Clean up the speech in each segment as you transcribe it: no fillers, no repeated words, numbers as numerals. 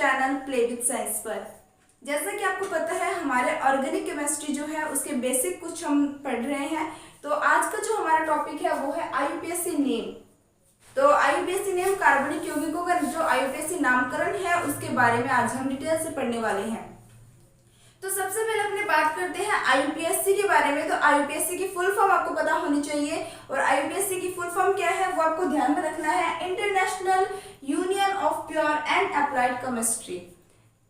Channel play with science पर। जैसा कि आपको पता है हमारे ऑर्गेनिक केमिस्ट्री जो है उसके बेसिक कुछ हम पढ़ रहे हैं। तो आज का जो हमारा टॉपिक है वो है आईयूपीएसी नेम। तो आईयूपीएसी नेम कार्बनिक यौगिकों का जो आईयूपीएसी नामकरण है उसके बारे में आज हम डिटेल से पढ़ने वाले हैं। तो सबसे पहले अपने बात करते हैं आईयूपीएसी के बारे में। तो आईयूपीएसी की फुल फॉर्म आपको पता होनी चाहिए और आईयूपीएसी की फुल फॉर्म क्या है वो आपको ध्यान में रखना है, international union of pure and applied chemistry.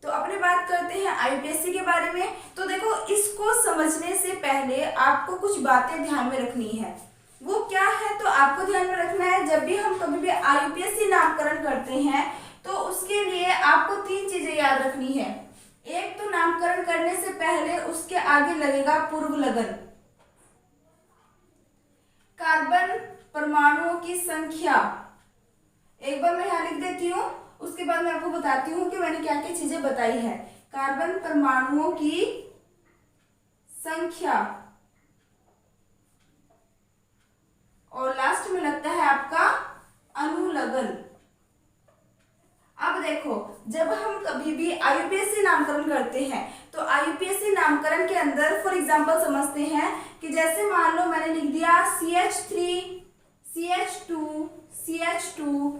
तो अपने बात करते हैं आईयूपीएसी के बारे में। तो देखो, इसको समझने से पहले आपको कुछ बातें ध्यान में रखनी है। वो क्या है तो आपको ध्यान में रखना है, जब भी हम कभी भी आईयूपीएसी नामकरण करते हैं तो उसके लिए आपको तीन चीजें याद रखनी है। एक तो नामकरण करने से पहले उसके आगे लगेगा पूर्व लगन, कार्बन परमाणुओं की संख्या। एक बार मैं यहां लिख देती हूं, उसके बाद मैं आपको बताती हूं कि मैंने क्या क्या चीजें बताई है। कार्बन परमाणुओं की संख्या और लास्ट में लगता है आपका अनुलग्न। अब देखो, जब हम कभी भी आईयूपीएसी नामकरण करते हैं तो आईयूपीएसी नामकरण के अंदर फॉर एग्जांपल समझते हैं कि जैसे मान लो मैंने लिख दिया CH3 CH2 CH2,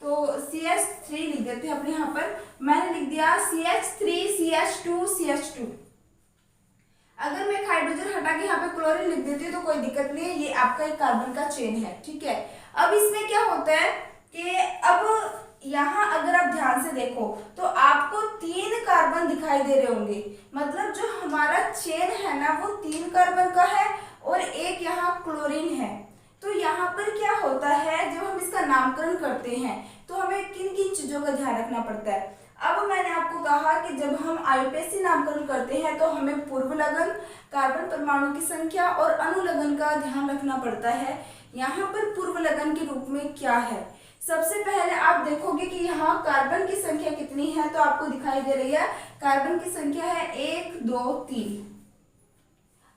तो CH3 लिख देते हैं अपने यहाँ पर। मैंने लिख दिया CH3 CH2 CH2। अगर मैं एक हाइड्रोजन हटा के यहाँ पे क्लोरीन लिख देती हूँ तो कोई दिक्कत नहीं है, ये आपका एक कार्बन का चेन है, ठीक है। अब इसमें क्या होता है कि अब यहाँ अगर आप ध्यान से देखो तो आपको 3 कार्बन दिखाई दे रहे होंगे, मतलब जो हमारा चेन है ना वो 3 कार्बन का है और एक यहाँ क्लोरीन है। तो यहाँ पर क्या होता है, जब हम इसका नामकरण करते हैं तो हमें किन किन चीजों का ध्यान रखना पड़ता है। अब मैंने आपको कहा कि जब हम आईयूपीएसी नामकरण करते हैं तो हमें पूर्व लगन, कार्बन परमाणु की संख्या और अनुलग्न का ध्यान रखना पड़ता है। यहाँ पर पूर्व लगन के रूप में क्या है, सबसे पहले आप देखोगे कि यहाँ कार्बन की संख्या कितनी है, तो आपको दिखाई दे रही है कार्बन की संख्या है 1 2 3।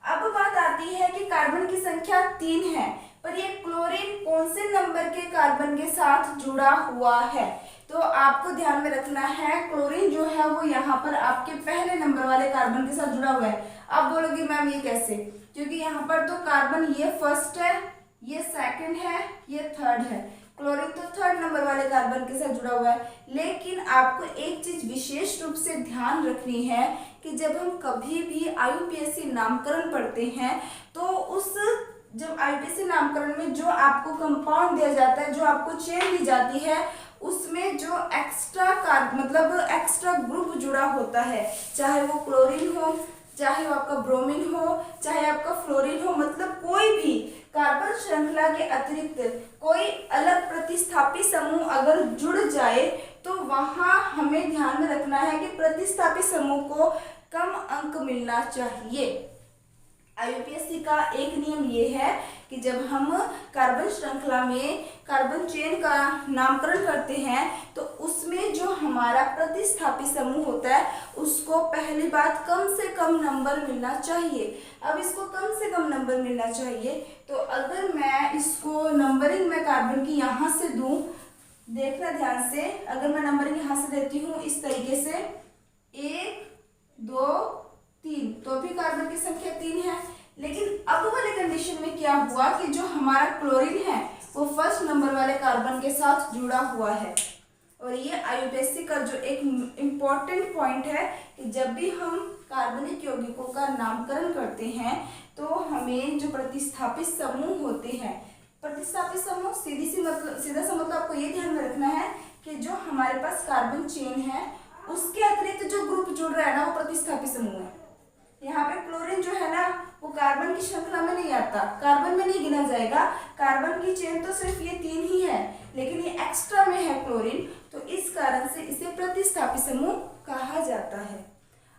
अब बात आती है कि कार्बन की संख्या 3 है, पर ये क्लोरीन कौन से नंबर के कार्बन के साथ जुड़ा हुआ है, तो आपको ध्यान में रखना है क्लोरीन जो है वो यहाँ पर आपके पहले नंबर वाले कार्बन के साथ जुड़ा हुआ है। अब बोलोगे मैम ये कैसे, क्योंकि यहाँ पर तो कार्बन ये फर्स्ट है, ये सेकंड है, ये थर्ड है, क्लोरीन तो थर्ड नंबर वाले कार्बन के साथ जुड़ा हुआ है। लेकिन आपको एक चीज विशेष रूप से ध्यान रखनी है कि जब हम कभी भी आईयूपीएसी नामकरण पढ़ते हैं तो जब आईयूपीएसी नामकरण में जो आपको कंपाउंड दिया जाता है, जो आपको चेन दी जाती है, उसमें जो एक्स्ट्रा ग्रुप जुड़ा होता है, चाहे वो क्लोरीन हो, चाहे वो आपका ब्रोमीन हो, चाहे आपका फ्लोरीन हो, मतलब कोई भी कार्बन श्रृंखला के अतिरिक्त कोई अलग प्रतिस्थापी समूह अगर जुड़ जाए तो वहां हमें ध्यान में रखना है कि प्रतिस्थापी समूह को कम अंक मिलना चाहिए। आईयूपीएसी का एक नियम ये है कि जब हम कार्बन श्रृंखला में कार्बन चेन का नामकरण करते हैं तो उसमें जो हमारा प्रतिस्थापी समूह होता है उसको पहली बात कम से कम नंबर मिलना चाहिए। अब इसको कम से कम नंबर मिलना चाहिए, तो अगर मैं इसको नंबरिंग में कार्बन की यहाँ से दूं, देखना ध्यान से, अगर मैं नंबरिंग यहाँ से देती हूँ इस तरीके से 1 2 3, तो भी कार्बन की संख्या 3 है। लेकिन अब वाले कंडीशन में क्या हुआ कि जो हमारा क्लोरीन है वो फर्स्ट नंबर वाले कार्बन के साथ जुड़ा हुआ है। और ये आईयूपीएसी का जो एक इम्पॉर्टेंट पॉइंट है कि जब भी हम कार्बनिक यौगिकों का नामकरण करते हैं तो हमें जो प्रतिस्थापित समूह होते हैं, प्रतिस्थापित समूह सीधा सा मतलब आपको ये ध्यान में रखना है कि जो हमारे पास कार्बन चेन है उसके अतिरिक्त जो ग्रुप जुड़ रहा है ना वो प्रतिस्थापित समूह है। यहाँ पे क्लोरीन जो है ना वो कार्बन की श्रृंखला में नहीं आता, कार्बन में नहीं गिना जाएगा, कार्बन की चेन तो सिर्फ ये 3 ही है, लेकिन ये एक्स्ट्रा में है क्लोरीन, तो इस कारण से इसे प्रतिस्थापित समूह कहा जाता है।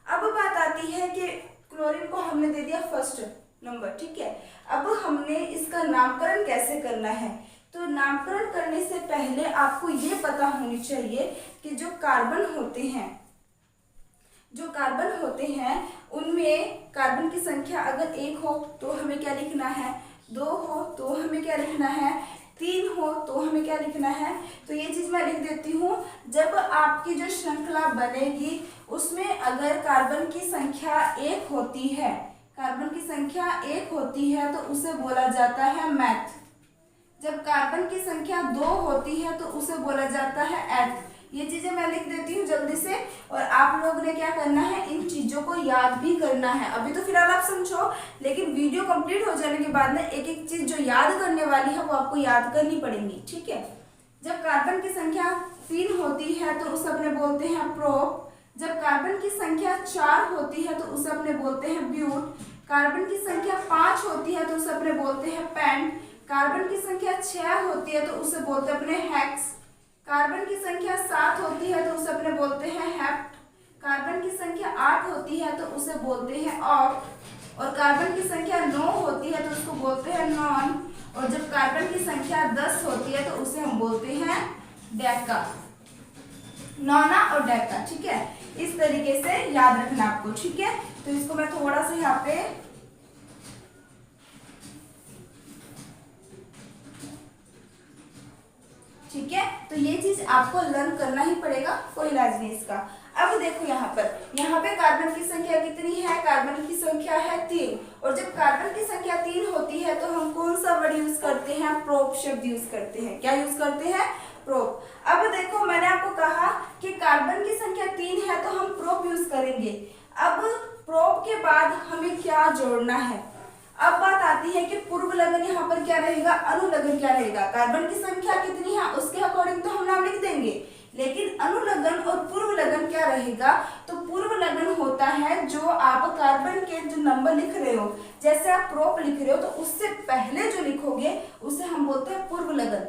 अब बात आती है कि क्लोरीन को हमने दे दिया फर्स्ट नंबर, ठीक है। अब हमने इसका नामकरण कैसे करना है, तो नामकरण करने से पहले आपको ये पता होनी चाहिए कि जो कार्बन होते हैं उनमें कार्बन की संख्या अगर 1 हो तो हमें क्या लिखना है, 2 हो तो हमें क्या लिखना है, 3 हो तो हमें क्या लिखना है, तो ये चीज मैं लिख देती हूँ। जब आपकी जो श्रृंखला बनेगी उसमें अगर कार्बन की संख्या 1 होती है, कार्बन की संख्या 1 होती है तो उसे बोला जाता है मैथ। जब कार्बन की संख्या 2 होती है तो उसे बोला जाता है एथ। ये चीजें मैं लिख देती हूँ जल्दी से, और आप लोगों ने क्या करना है, इन चीजों को याद भी करना है। अभी तो फिलहाल आप समझो, लेकिन वीडियो कंप्लीट हो जाने के बाद में एक एक चीज जो याद करने वाली है वो आपको याद करनी पड़ेगी, ठीक है। जब कार्बन की संख्या 3 होती है तो उसे अपने बोलते हैं प्रोप। जब कार्बन की संख्या 4 होती है तो उसे अपने बोलते हैं ब्यूट। कार्बन की संख्या 5 होती है तो उसे अपने बोलते हैं पेंट। कार्बन की संख्या 6 होती है तो उसे बोलते हैं अपने हेक्स। कार्बन की संख्या 7 होती है तो उसे अपने बोलते हैं हेप्ट। कार्बन की संख्या 8 होती है तो उसे बोलते हैं ऑक्ट। और कार्बन की संख्या 9 होती है तो उसको बोलते हैं नॉन। और जब कार्बन की संख्या 10 होती है तो उसे हम बोलते हैं डेका, नौना और डेका, ठीक है। इस तरीके से याद रखना आपको, ठीक है। तो इसको मैं थोड़ा सा यहाँ पे ठीक है, तो ये चीज आपको लर्न करना ही पड़ेगा, कोई इलाज नहीं इसका। अब देखो यहाँ पे कार्बन की संख्या कितनी है, कार्बन की संख्या है 3। और जब कार्बन की संख्या 3 होती है तो हम कौन सा वर्ड यूज करते हैं, प्रोप शब्द यूज करते हैं। क्या यूज करते हैं, प्रोप। अब देखो मैंने आपको कहा कि कार्बन की संख्या 3 है तो हम प्रोप यूज करेंगे। अब प्रोप के बाद हमें क्या जोड़ना है, अब बात आती है कि पूर्व लगन यहाँ पर क्या रहेगा, अनुलगन क्या रहेगा। कार्बन की संख्या कितनी है उसके अकॉर्डिंग तो हम नाम लिख देंगे, लेकिन अनुलगन और पूर्व लगन क्या रहेगा, तो पूर्व लगन होता है जो आप कार्बन के जो नंबर लिख रहे हो, जैसे आप प्रोप लिख रहे हो तो उससे पहले जो लिखोगे उसे हम बोलते हैं पूर्व लगन।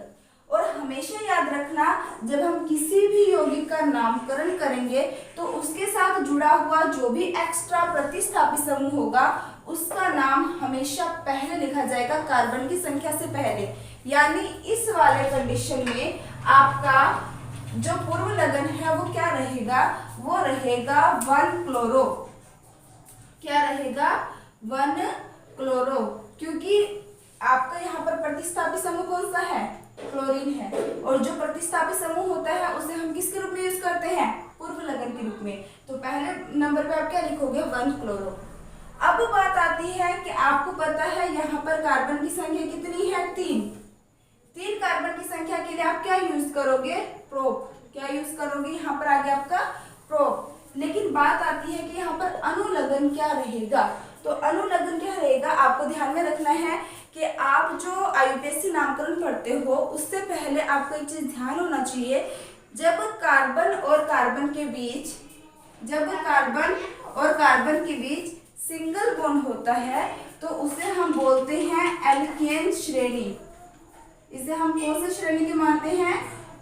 और हमेशा याद रखना, जब हम किसी भी यौगिक का नामकरण करेंगे तो उसके साथ जुड़ा हुआ जो भी एक्स्ट्रा प्रतिस्थापी समूह होगा उसका नाम हमेशा पहले लिखा जाएगा, कार्बन की संख्या से पहले। यानी इस वाले कंडीशन में आपका जो पूर्व लगन है वो क्या रहेगा, वो रहेगा 1 क्लोरो। क्या रहेगा, 1 क्लोरो, क्योंकि आपका यहाँ पर प्रतिस्थापी समूह कौन सा है, क्लोरीन है। और जो प्रतिस्थापी समूह होता है उसे हम किसके रूप में यूज करते हैं, पूर्व लगन के रूप में। तो पहले नंबर पे आप क्या लिखोगे, 1 क्लोरो। अब बात आती है कि आपको पता है यहाँ पर कार्बन की संख्या कितनी है, 3 कार्बन की संख्या के लिए आप क्या यूज करोगे, प्रोप। क्या यूज करोगे, यहाँ पर आ गया आपका प्रोप। लेकिन बात आती है कि यहाँ पर अनुलगन क्या रहेगा, तो अनुलगन क्या रहेगा, आपको ध्यान में रखना है कि आप जो आईयूपीएसी नामकरण पढ़ते हो उससे पहले आपको एक चीज ध्यान होना चाहिए। जब कार्बन और कार्बन के बीच सिंगल बॉन्ड होता है तो उसे हम बोलते हैं एल्केन श्रेणी। इसे हम कौन सी श्रेणी के मानते हैं,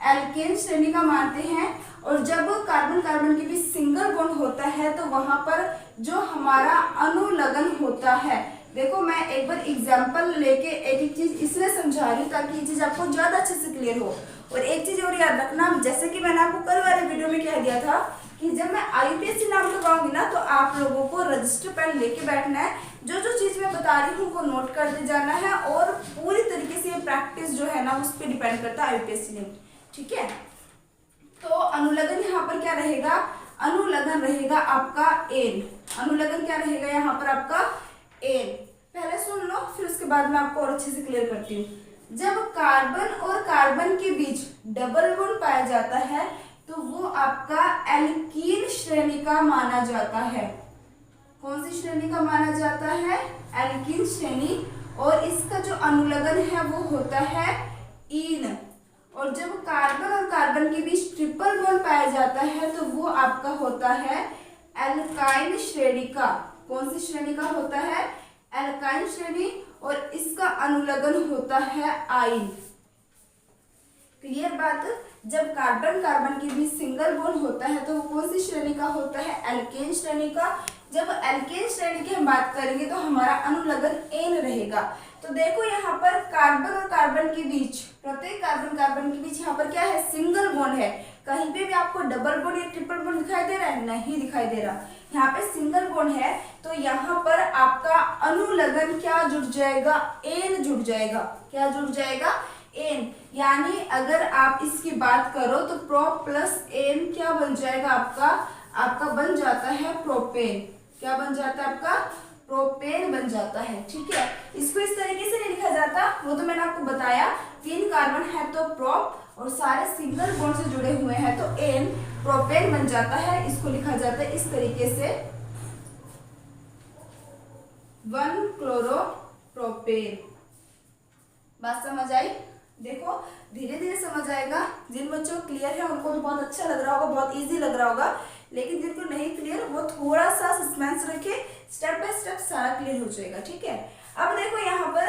एल्केन श्रेणी का मानते हैं। और जब कार्बन कार्बन के बीच सिंगल बॉन्ड होता है तो वहां पर जो हमारा अनुलगन होता है, देखो मैं एक बार एग्जांपल लेके एक एक चीज इसलिए समझा रही हूँ ताकि ये चीज आपको ज्यादा अच्छे से क्लियर हो। और एक चीज और याद रखना, जैसे कि मैंने आपको कल वाले वीडियो में कह दिया था कि जब मैं आईयूपीएसी नाम करवाऊंगी ना तो आप लोगों को रजिस्टर पेन लेके बैठना है, जो जो चीज मैं बता रही हूँ वो नोट करते जाना है, और पूरी तरीके से ये प्रैक्टिस जो है ना उस पर डिपेंड करता है आईयूपीएसी में, ठीक है। तो अनुलगन यहाँ पर क्या रहेगा, अनुलगन रहेगा आपका एन। अनुलगन क्या रहेगा यहाँ पर आपका एन। पहले सुन लो फिर उसके बाद मैं आपको और अच्छे से क्लियर करती हूँ। जब कार्बन और कार्बन के बीच डबल बॉन्ड पाया जाता है तो वो आपका एल्कीन श्रेणी का माना जाता है। कौन सी श्रेणी का माना जाता है, एल्कीन श्रेणी। और इसका जो अनुलगन है वो होता है ईन। और जब कार्बन और कार्बन के बीच ट्रिपल बॉन्ड पाया जाता है तो वो आपका होता है एल्काइन श्रेणी का। कौन सी श्रेणी का होता है, एल्काइन श्रेणी। और इसका अनुलगन होता है आइन। क्लियर बात। जब कार्बन कार्बन के बीच सिंगल बॉन्ड होता है तो वो कौन सी श्रेणी का होता है, एल्केन श्रेणी का। जब एल्केन श्रेणी की हम बात करेंगे तो हमारा अनुलगन एन रहेगा। तो देखो यहाँ पर कार्बन और कार्बन के बीच, प्रत्येक कार्बन कार्बन के बीच यहाँ पर क्या है, सिंगल बॉन्ड है। कहीं पे भी आपको डबल बॉन्ड या ट्रिपल बॉन्ड दिखाई दे रहा है, नहीं दिखाई दे रहा। यहाँ पे सिंगल बॉन्ड है तो यहाँ पर आपका अनुलगन क्या जुड़ जाएगा, एन जुड़ जाएगा। क्या जुड़ जाएगा, एन। यानी अगर आप इसकी बात करो तो प्रोप प्लस एन क्या बन जाएगा आपका बन जाता है प्रोपेन। क्या बन जाता है आपका? प्रोपेन बन जाता है। ठीक है, इसको इस तरीके से नहीं लिखा जाता, वो तो मैंने आपको बताया। 3 कार्बन है तो प्रोप और सारे सिंगल बॉन्ड से जुड़े हुए हैं तो एन प्रोपेन बन जाता है। इसको लिखा जाता है इस तरीके से 1-क्लोरोप्रोपेन। बात समझ आई? देखो धीरे धीरे समझ आएगा। जिन बच्चों को क्लियर है उनको तो बहुत अच्छा लग रहा होगा, बहुत इजी लग रहा होगा, लेकिन जिनको नहीं क्लियर वो थोड़ा सा सस्पेंस रखे, स्टेप बाय स्टेप सारा क्लियर हो जाएगा। ठीक है, अब देखो यहाँ पर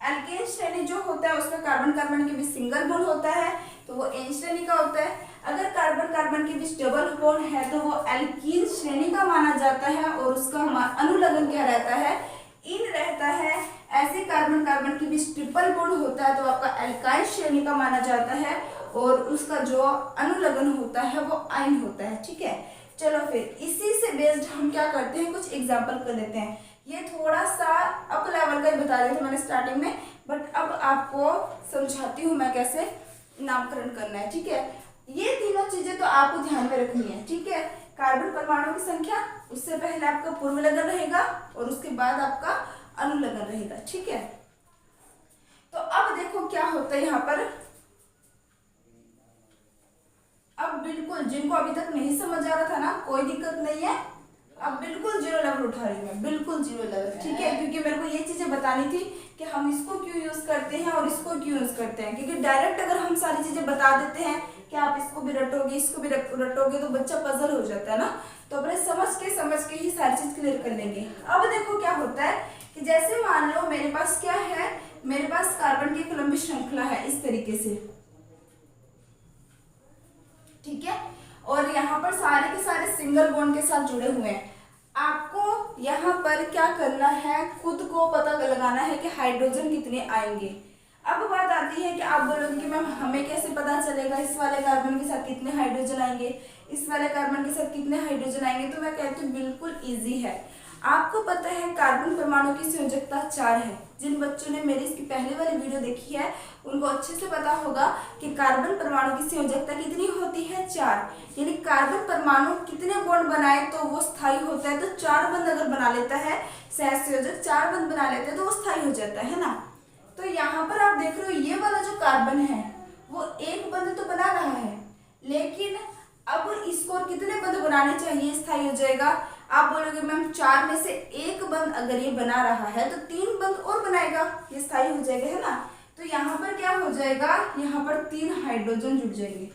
एल्केन श्रेणी जो होता है उसमें कार्बन कार्बन के बीच सिंगल बॉन्ड होता है तो वो एन श्रेणी का होता है। अगर कार्बन कार्बन के बीच डबल बॉन्ड है तो वो एल्कीन श्रेणी का माना जाता है और उसका अनुलग्न क्या रहता है? इन रहता है। ऐसे कार्बन कार्बन के बीच ट्रिपल बॉन्ड होता है तो आपका एल्काइल श्रेणी का माना जाता है और उसका जो अनुलग्न होता है वो आयन होता है। ठीक है, चलो फिर इसी से बेस्ड हम क्या करते हैं, कुछ एग्जांपल कर लेते हैं। ये थोड़ा सा अप लेवल का ही बता रहे थे मैंने स्टार्टिंग में, बट अब आपको समझाती हूँ मैं कैसे नामकरण करना है। ठीक है, ये तीनों चीजें तो आपको ध्यान में रखनी है। ठीक है, कार्बन परमाणु की संख्या, उससे पहले आपका पूर्व लगन रहेगा और उसके बाद आपका अनुलग्न रहेगा। ठीक है, तो अब देखो क्या होता है यहाँ पर। अब बिल्कुल जिनको अभी तक नहीं समझ आ रहा था ना, कोई दिक्कत नहीं है, अब बिल्कुल 0 लेवल उठा रही हूँ मैं, बिल्कुल 0 लेवल। ठीक है, क्योंकि मेरे को ये चीजें बतानी थी कि हम इसको क्यों यूज करते हैं और इसको क्यों यूज करते हैं। क्योंकि डायरेक्ट अगर हम सारी चीजें बता देते हैं कि आप इसको भी रटोगे इसको भी रटोगे तो बच्चा पजल हो जाता है ना। तो अपने समझ के ही सारी चीज क्लियर कर लेंगे। अब देखो क्या होता है कि जैसे मान लो मेरे पास क्या है, मेरे पास कार्बन की एक लंबी श्रृंखला है इस तरीके से। ठीक है, और यहाँ पर सारे के सारे सिंगल बॉन्ड के साथ जुड़े हुए हैं। आपको यहाँ पर क्या करना है, खुद को पता लगाना है कि हाइड्रोजन कितने आएंगे। अब बात आती है कि आप बोलोगे कि मैम हमें कैसे पता चलेगा इस वाले कार्बन के साथ कितने हाइड्रोजन आएंगे, इस वाले कार्बन के साथ कितने हाइड्रोजन आएंगे। तो मैं कहती हूँ बिल्कुल ईजी है। आपको पता है कार्बन परमाणु की संयोजकता 4 है। जिन बच्चों ने मेरी इसकी पहले वाली वीडियो देखी है उनको अच्छे से पता होगा कि कार्बन परमाणु की संयोजकता कितनी होती है, 4। यानी कार्बन परमाणु कितने बॉन्ड बनाए तो वो स्थायी होता है। तो 4 बंध अगर बना लेता है सहसंयोजक, 4 बंध बना लेते हैं तो वो स्थायी हो जाता है ना। तो यहाँ पर आप देख रहे हो ये वाला जो कार्बन है वो एक बंध तो बना रहा है, लेकिन अब इसको कितने बंध बनाने चाहिए स्थायी हो जाएगा। आप बोलोगे मैम 4 में से एक बंध अगर ये बना रहा है तो 3 बंध और बनाएगा, ये स्थायी हो जाएगा, है ना। तो यहाँ पर क्या हो जाएगा, यहाँ पर 3 हाइड्रोजन जुड़ जाएंगे।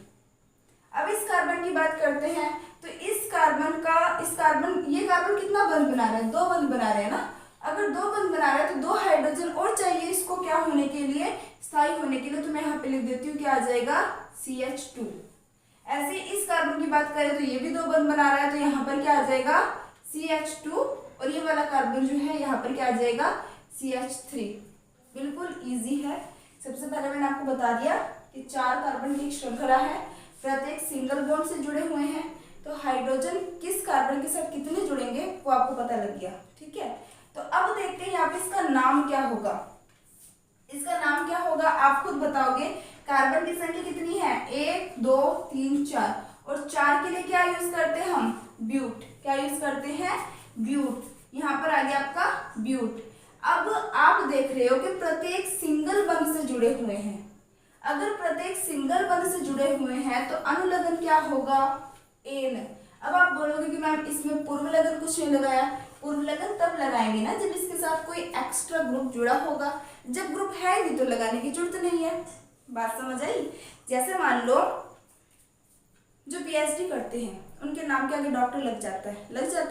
अब इस कार्बन की बात करते हैं तो इस कार्बन ये कार्बन कितना बंध बना रहा है, 2 बंध बना रहे हैं ना। अगर 2 बंध बना रहा है तो 2 हाइड्रोजन और चाहिए इसको क्या होने के लिए, स्थायी होने के लिए। तो मैं यहाँ पे लिख देती हूँ क्या आ जाएगा, CH2। ऐसे इस कार्बन की बात करें तो ये भी 2 बंध बना रहा है तो यहाँ पर क्या आ जाएगा CH2 और ये वाला कार्बन जो है यहाँ पर क्या आ जाएगा CH3। बिल्कुल इजी है। सबसे पहले मैंने आपको बता दिया कि 4 कार्बन की एक श्रृंखला है, प्रत्येक सिंगल बॉन्ड से जुड़े हुए हैं। तो हाइड्रोजन किस कार्बन के साथ कितने जुड़ेंगे वो आपको पता लग गया। ठीक है, तो अब देखते हैं यहाँ पे इसका नाम क्या होगा। इसका नाम क्या होगा आप खुद बताओगे। कार्बन की संख्या कितनी है, 1 2 3 4, और 4 के लिए क्या यूज करते हैं हम, ब्यूट। क्या यूज करते हैं, ब्यूट। यहाँ पर आ गया आपका ब्यूट। अब आप देख रहे हो कि प्रत्येक सिंगल बंध से जुड़े हुए हैं। अगर प्रत्येक सिंगल बंध से जुड़े हुए हैं तो अनुलग्न क्या होगा, एन। अब आप बोलोगे कि मैम इसमें पूर्व लगन कुछ नहीं लगाया। पूर्व लगन तब लगाएंगे ना जब इसके साथ कोई एक्स्ट्रा ग्रुप जुड़ा होगा, जब ग्रुप है नहीं तो लगाने की जरूरत नहीं है। बात समझ आई। जैसे मान लो जो PhD करते हैं उनके नाम के आगे डॉक्टर लग जाता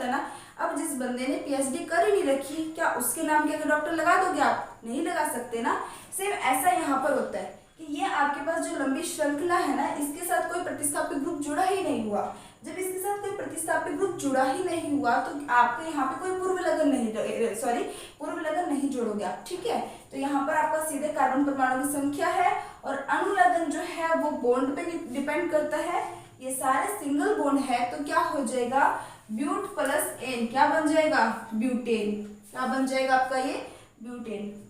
है ना। अब जिस बंदे ने PhD कर ही नहीं रखी, क्या उसके नाम के आगे डॉक्टर लगा दोगे आप, नहीं लगा सकते ना। सेम ऐसा यहाँ पर होता है कि ये आपके पास जो लंबी श्रृंखला है ना, इसके साथ कोई प्रतिस्थापित ग्रुप जुड़ा ही नहीं हुआ। जब इसके साथ कोई प्रतिस्थापित ग्रुप जुड़ा ही नहीं हुआ तो आपके यहाँ पे कोई पूर्व लगन नहीं जोड़ोगे आप। ठीक है, तो यहाँ पर आपका सीधे कार्बन परमाणु की संख्या है और अनुलग्न जो है वो बॉन्ड पे डिपेंड करता है। ये सारे सिंगल बॉन्ड है तो क्या हो जाएगा, ब्यूट प्लस एन क्या बन जाएगा, ब्यूटेन। क्या बन जाएगा आपका ये, ब्यूटेन।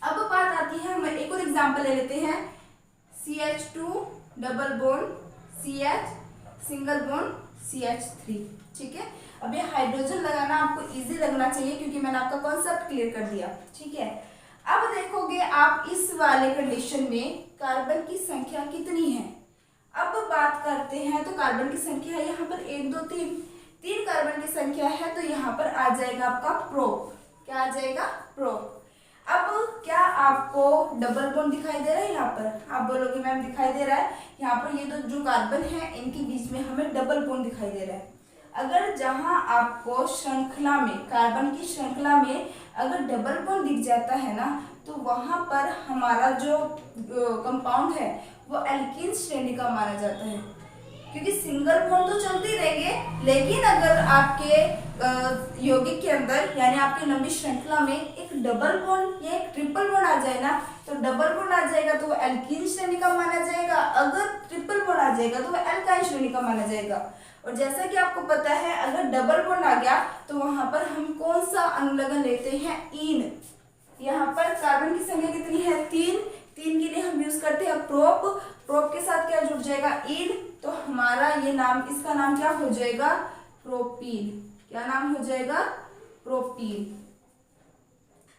अब बात आती है, हम एक और एग्जांपल ले लेते हैं। CH2 double bond CH single bond CH3। ठीक है, अब ये हाइड्रोजन लगाना आपको इजी लगना चाहिए क्योंकि मैंने आपका कॉन्सेप्ट क्लियर कर दिया। ठीक है, अब देखोगे आप इस वाले कंडीशन में कार्बन की संख्या कितनी है। अब बात करते हैं तो कार्बन की संख्या है यहाँ पर 1 2 3, 3 कार्बन की संख्या है तो यहाँ पर आ जाएगा आपका प्रोप। क्या आ जाएगा? प्रोप। अब क्या आपको डबल बॉन्ड दिखाई दे रहा है? यहाँ पर आप बोलोगे मैम दिखाई दे रहा है, यहाँ पर ये जो कार्बन है इनके बीच में हमें डबल बॉन्ड दिखाई दे रहा है। अगर जहां आपको श्रृंखला में, कार्बन की श्रृंखला में अगर डबल बॉन्ड दिख जाता है ना, तो वहां पर हमारा जो कंपाउंड है वो एल्कीन श्रेणी का माना जाता है, क्योंकि सिंगल बॉन्ड तो चलते रहेंगे, लेकिन अगर आपके यौगिक के अंदर यानी आपकी लंबी श्रृंखला में एक डबल बॉन्ड या एक ट्रिपल बॉन्ड आ जाए ना, तो डबल बॉन्ड आ जाएगा तो वो एल्कीन श्रेणी का माना जाएगा, अगर ट्रिपल बॉन्ड आ जाएगा तो वो एल्काइल श्रेणी का माना जाएगा। और जैसा कि आपको पता है अगर डबल बॉन्ड आ गया तो वहां पर हम कौन सा अनुलग्न लेते हैं? ईन। यहाँ पर कार्बन की संख्या कितनी है? 3, 3 के लिए हम यूज करते हैं प्रोप। प्रोप के साथ क्या जुड़ जाएगा? ईन। तो हमारा ये नाम, इसका नाम क्या हो जाएगा? प्रोपीन। क्या नाम हो जाएगा? प्रोपीन।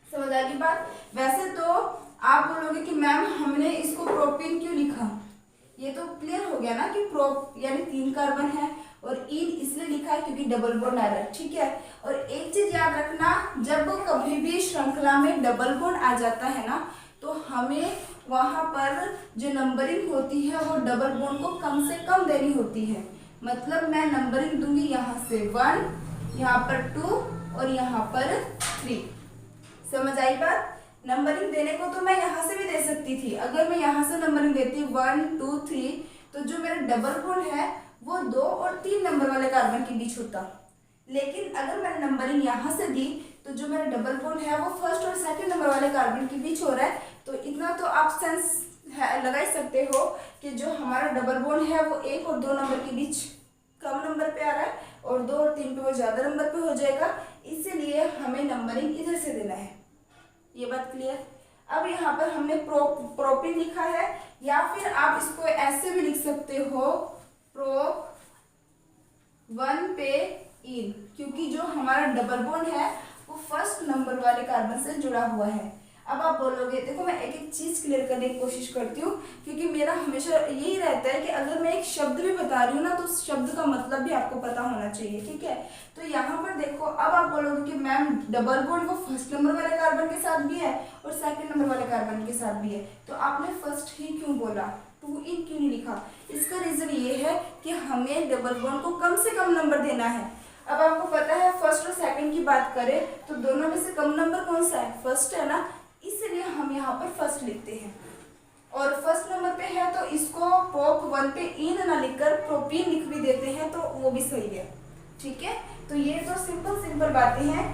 समझ आ गई बात? वैसे तो आप बोलोगे कि मैम हमने इसको प्रोपीन क्यों लिखा, ये तो क्लियर हो गया ना कि प्रोप यानी 3 कार्बन है और ईन इसलिए लिखा है क्योंकि डबल बॉन्ड आ रहा है। ठीक है, और एक चीज याद रखना, जब कभी भी श्रृंखला में डबल बॉन्ड आ जाता है ना, तो हमें वहां पर जो नंबरिंग होती है वो डबल बॉन्ड को कम से कम देनी होती है। मतलब मैं नंबरिंग दूंगी यहाँ से 1, यहाँ पर 2 और यहाँ पर 3। समझ आई बात? नंबरिंग देने को तो मैं यहाँ से भी दे सकती थी। अगर मैं यहाँ से नंबरिंग देती 1 2 3, तो जो मेरा डबल बॉन्ड है वो 2 और 3 नंबर वाले कार्बन के बीच होता। लेकिन अगर मैंने नंबरिंग यहाँ से दी तो जो मेरा डबल बॉन्ड है वो फर्स्ट और सेकंड नंबर वाले कार्बन के बीच हो रहा है। तो इतना तो आप सेंस लगा ही सकते हो कि जो हमारा डबल बॉन्ड है वो 1 और 2 नंबर के बीच कम नंबर पे आ रहा है और 2 और 3 पे वो ज्यादा नंबर पे हो जाएगा। इसीलिए हमें नंबरिंग इधर से देना है। ये बात क्लियर? अब यहाँ पर हमने प्रोपीन लिखा है, या फिर आप इसको ऐसे भी लिख सकते हो प्रोप 1 पे इन, क्योंकि जो हमारा डबल बॉन्ड है वो फर्स्ट नंबर वाले कार्बन से जुड़ा हुआ है। अब आप बोलोगे, देखो मैं एक एक चीज क्लियर करने की कोशिश करती हूँ, क्योंकि मेरा हमेशा यही रहता है कि अगर मैं एक शब्द भी बता रही हूँ ना, तो उस शब्द का मतलब भी आपको पता होना चाहिए। ठीक है, तो यहाँ पर देखो, अब आप बोलोगे कि मैम डबल बॉन्ड वो फर्स्ट नंबर वाले कार्बन के साथ भी है और सेकंड नंबर वाले कार्बन के साथ भी है, तो आपने फर्स्ट ही क्यों बोला, 2 इन क्यों नहीं लिखा? इसका रीजन ये है कि हमें डबल बॉन्ड को कम से कम नंबर देना है। अब आपको पता है फर्स्ट और सेकंड की बात करें तो दोनों में से कम नंबर कौन सा है? फर्स्ट है ना, इसलिए हम यहाँ पर फर्स्ट लिखते हैं। और फर्स्ट नंबर पे है तो इसको प्रोप 1 पे इन ना लिखकर प्रोपीन लिख भी देते हैं तो वो भी सही है। ठीक है, तो ये तो सिंपल बातें हैं।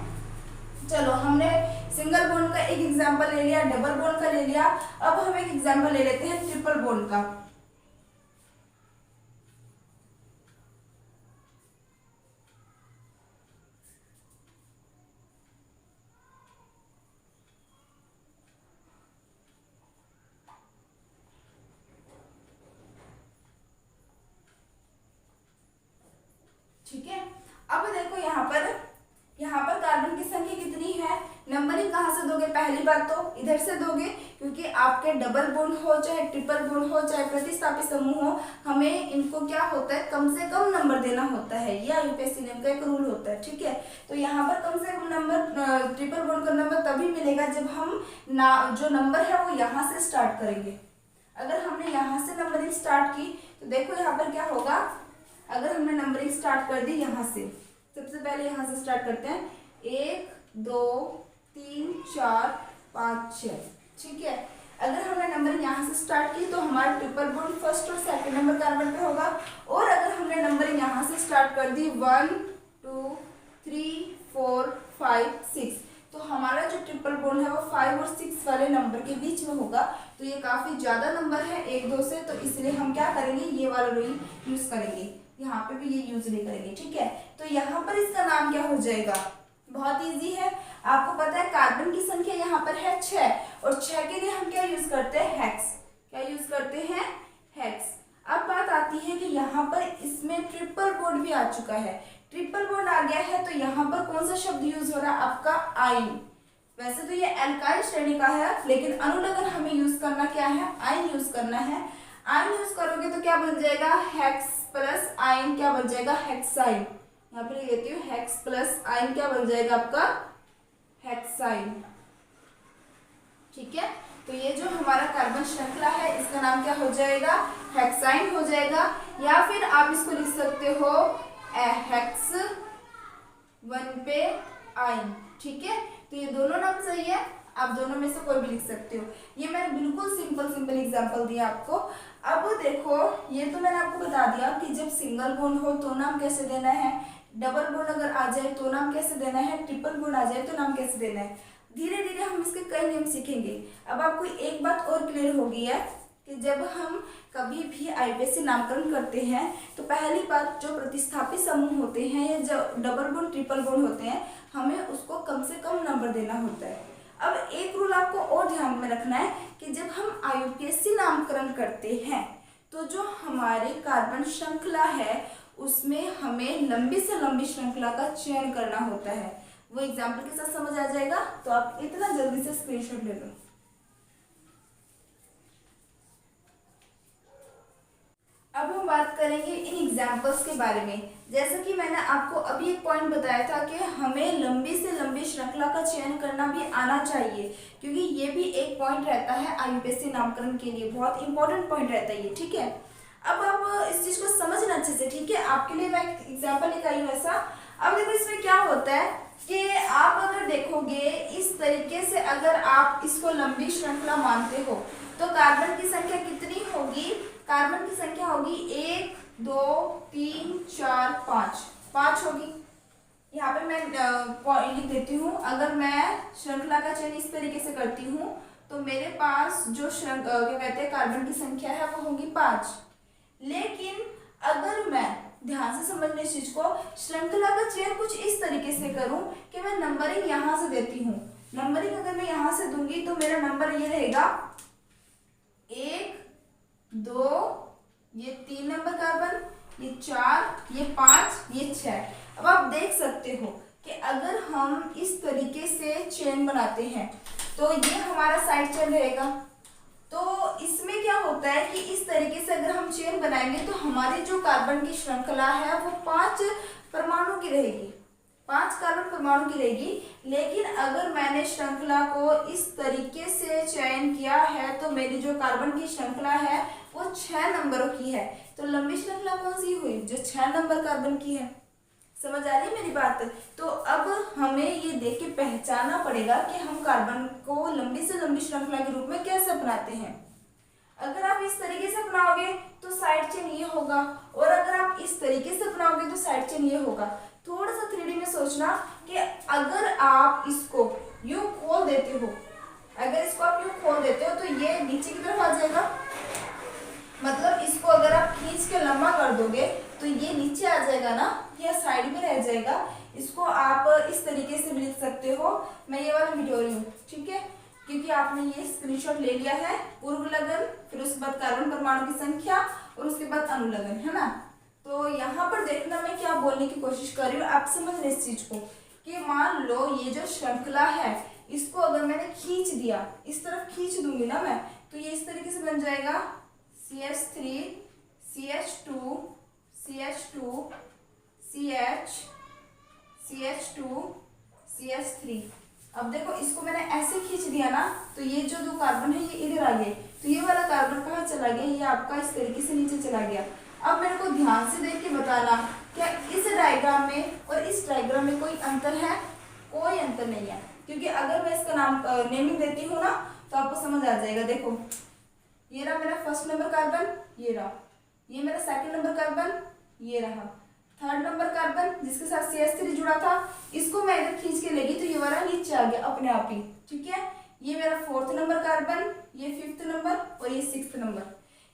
चलो, हमने सिंगल बॉन्ड का एक एग्जांपल ले लिया, डबल बॉन्ड का ले लिया। अब हम एक एग्जांपल ले लेते हैं ट्रिपल बॉन्ड का। ठीक है, अब देखो यहाँ पर कार्बन की संख्या कितनी है? नंबरिंग कहाँ से दोगे? पहली बात तो इधर से दोगे, क्योंकि आपके डबल बॉन्ड हो चाहे ट्रिपल बॉन्ड हो चाहे प्रतिस्थापित समूह हो, हमें इनको क्या होता है, कम से कम नंबर देना होता है। यह यूपीएससी नियम का एक रूल होता है। ठीक है, तो यहाँ पर कम से कम नंबर, ट्रिपल बॉन्ड का नंबर तभी मिलेगा जब हम जो नंबर है वो यहाँ से स्टार्ट करेंगे। अगर हमने यहाँ से नंबरिंग स्टार्ट की तो देखो यहाँ पर क्या होगा। अगर हमने नंबरिंग स्टार्ट कर दी यहाँ से, सबसे पहले यहाँ से स्टार्ट करते हैं, 1 2 3 4 5 6। ठीक है, अगर हमने नंबरिंग यहाँ से स्टार्ट की तो हमारा ट्रिपल बॉन्ड फर्स्ट और सेकंड नंबर कार्बन पे होगा। और अगर हमने नंबरिंग यहाँ से स्टार्ट कर दी 1 2 3 4 5 6, तो हमारा जो ट्रिपल बॉन्ड है वो 5 और 6 वाले नंबर के बीच में होगा। तो ये काफी ज्यादा नंबर है 1 2 से, तो इसलिए हम क्या करेंगे, ये वाला रूल यूज करेंगे। यहाँ पे भी ये यूज नहीं करेंगे। ठीक है, तो यहाँ पर इसका नाम क्या हो जाएगा? बहुत इजी है, आपको पता है कार्बन की संख्या यहाँ पर है 6 और 6 के लिए हम क्या यूज करते हैं? हेक्स। क्या यूज करते हैं? चुका है, ट्रिपल बॉन्ड आ गया है, तो यहाँ पर कौन सा शब्द यूज हो रहा है? आपका आइन। वैसे तो ये एल्काइल श्रेणी का है, लेकिन अनुलग्न हमें यूज करना क्या है? आइन यूज करना है। आइन यूज करोगे तो क्या बन जाएगा? हेक्स प्लस आइन क्या बन जाएगा? हेक्साइन। यहाँ पे लिख देती हूँ, हेक्स प्लस आइन क्या बन जाएगा आपका? हेक्साइन। ठीक है, तो ये जो हमारा कार्बन श्रृंखला है इसका नाम क्या हो जाएगा? हेक्साइन हो जाएगा। या फिर आप इसको लिख सकते हो हेक्स 1 पे आइन। ठीक है, तो ये दोनों नाम सही है, आप दोनों में से कोई भी लिख सकते हो। ये मैंने बिल्कुल सिंपल एग्जांपल दिया आपको। अब देखो, ये तो मैंने आपको बता दिया कि जब सिंगल बॉन्ड हो तो नाम कैसे देना है, डबल बॉन्ड अगर आ जाए तो नाम कैसे देना है, ट्रिपल बॉन्ड आ जाए तो नाम कैसे देना है। धीरे धीरे हम इसके कई नियम सीखेंगे। अब आपको एक बात और क्लियर हो गई है कि जब हम कभी भी आईपीएससी नामकरण करते हैं तो पहली बात, जो प्रतिस्थापित समूह होते हैं या जो डबल बॉन्ड ट्रिपल बॉन्ड होते हैं, हमें उसको कम से कम नंबर देना होता है। अब एक रूल आपको और ध्यान में रखना है कि जब हम आईयूपीएसी नामकरण करते हैं तो जो हमारे कार्बन श्रृंखला है उसमें हमें लंबी से लंबी श्रृंखला का चयन करना होता है। वो एग्जाम्पल के साथ समझ आ जाएगा, तो आप इतना जल्दी से स्क्रीनशॉट ले लो। अब हम बात करेंगे इन एग्जाम्पल्स के बारे में। जैसा कि मैंने आपको अभी एक पॉइंट बताया था कि हमें लंबी से लंबी श्रृंखला का चयन करना भी आना चाहिए, क्योंकि ये भी एक पॉइंट रहता है आईयूपीएसी नामकरण के लिए, बहुत इंपॉर्टेंट पॉइंट रहता है ये। ठीक है, अब आप इस चीज को समझना अच्छे से। ठीक है, आपके लिए मैं एग्जाम्पल लेकर आई हूँ ऐसा। अब देखो इसमें क्या होता है कि आप अगर देखोगे इस तरीके से, अगर आप इसको लंबी श्रृंखला मानते हो तो कार्बन की संख्या कितनी होगी? कार्बन की संख्या होगी 1 2 3 4 5 होगी। यहाँ पे मैं लिख देती हूँ, अगर मैं श्रृंखला का चयन इस तरीके से करती हूँ तो मेरे पास जो क्या कहते हैं कार्बन की संख्या है वो होगी 5। लेकिन अगर मैं ध्यान से समझने इस चीज को, श्रृंखला का चयन कुछ इस तरीके से करूं कि मैं नंबरिंग यहां से देती हूँ। नंबरिंग अगर मैं यहां से दूंगी तो मेरा नंबर ये रहेगा 1 2, ये 3 नंबर कार्बन, ये 4, ये 5, ये 6। अब आप देख सकते हो कि अगर हम इस तरीके से चेन बनाते हैं तो ये हमारा साइड चेन रहेगा। तो इसमें क्या होता है कि इस तरीके से अगर हम चेन बनाएंगे तो हमारी जो कार्बन की श्रृंखला है वो 5 परमाणु की रहेगी, 5 कार्बन परमाणु की रहेगी। लेकिन अगर मैंने श्रृंखला को इस तरीके से चयन किया है तो मेरी जो कार्बन की श्रृंखला है वो 6 नंबरों की है। तो लंबी श्रृंखला कौन सी हुई? जो 6 नंबर कार्बन की है। समझ आ रही है मेरी बात? तो अब हमें ये देख के पहचानना पड़ेगा कि हम कार्बन को लंबी से लंबी श्रृंखला के रूप में कैसे अपनाते हैं। अगर आप इस तरीके से अपनाओगे तो साइड चेन ये होगा, और अगर आप इस तरीके से अपनाओगे तो साइड चेन ये होगा। थोड़ा सा 3D में सोचना कि अगर आप इसको यूं खोल देते हो, अगर इसको आप यूं खोल देते हो तो ये नीचे की तरफ आ जाएगा। मतलब इसको अगर आप खींच के लंबा कर दोगे तो ये नीचे आ जाएगा ना, या साइड में रह जाएगा। इसको आप इस तरीके से भी लिख सकते हो। मैं ये वाला मिटा रही हूँ, ठीक है, क्योंकि आपने ये स्क्रीनशॉट ले लिया है। पूर्व लगन, फिर उसके बाद कार्बन परमाणु की संख्या और उसके बाद अनुलग्न, है ना। तो यहाँ पर देखना मैं क्या बोलने की कोशिश कर रही हूँ, आप समझ रहे इस चीज को कि मान लो ये जो श्रृंखला है इसको अगर मैंने खींच दिया, इस तरफ खींच दूंगी ना मैं, तो ये इस तरीके से बन जाएगा CH3 CH2 CH2 CH CH2 CH3। अब देखो इसको मैंने ऐसे खींच दिया ना, तो ये जो 2 कार्बन है ये इधर आ गए, तो ये वाला कार्बन कहाँ चला गया? ये आपका इस तरीके से नीचे चला गया। अब मेरे को ध्यान से देख के बताना, क्या इस डायग्राम में और इस डायग्राम में कोई अंतर है? कोई अंतर नहीं है, क्योंकि अगर मैं इसका नाम नेमिंग देती हूँ ना तो आपको समझ आ जाएगा। देखो ये रहा मेरा फर्स्ट नंबर कार्बन, ये रहा, ये मेरा सेकंड नंबर कार्बन, ये रहा थर्ड नंबर कार्बन जिसके साथ CH3 जुड़ा था, इसको मैं इधर खींच के लेगी तो ये वाला नीचे आ गया अपने आप ही, ठीक है। ये मेरा 4th नंबर कार्बन, ये 5th नंबर और ये 6th नंबर।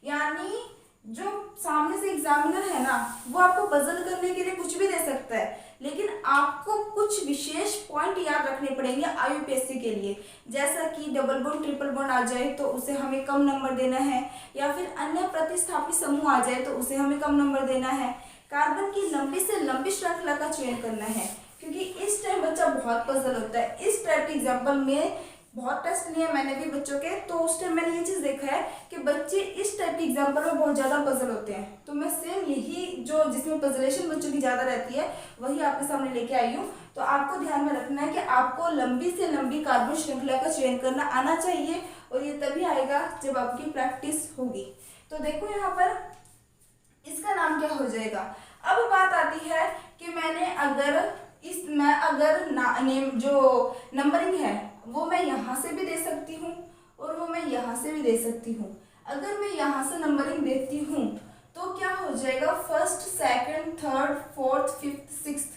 यानी जो सामने से एग्जामिनर है ना वो आपको पजल करने के लिए कुछ भी दे सकता है, लेकिन आपको कुछ विशेष पॉइंट याद रखने पड़ेंगे आईयूपीएससी के लिए। जैसा कि डबल बॉन्ड ट्रिपल बॉन्ड आ जाए तो उसे हमें कम नंबर देना है, या फिर अन्य प्रतिस्थापित समूह आ जाए तो उसे हमें कम नंबर देना है, कार्बन की लंबी से लंबी श्रृंखला का चयन करना है, क्योंकि इस टाइम बच्चा बहुत पजल होता है। इस टाइप के एग्जाम्पल में बहुत टेस्ट लिए मैंने भी बच्चों के, तो उस टाइम मैंने ये चीज़ देखा है कि बच्चे इस टाइप के एग्जाम्पल में बहुत ज़्यादा पजल होते हैं। तो मैं सेम यही जो जिसमें पजलेशन बच्चों की ज़्यादा रहती है वही आपके सामने लेके आई हूँ। तो आपको ध्यान में रखना है कि आपको लंबी से लंबी कार्बन श्रृंखला का चयन करना आना चाहिए, और ये तभी आएगा जब आपकी प्रैक्टिस होगी। तो देखो यहाँ पर इसका नाम क्या हो जाएगा। अब बात आती है कि मैं अगर नेम जो नंबरिंग है वो मैं यहाँ से भी दे सकती हूँ और वो मैं यहाँ से भी दे सकती हूँ। अगर मैं यहाँ से नंबरिंग देती हूँ तो क्या हो जाएगा, first, second, third, fourth, fifth, sixth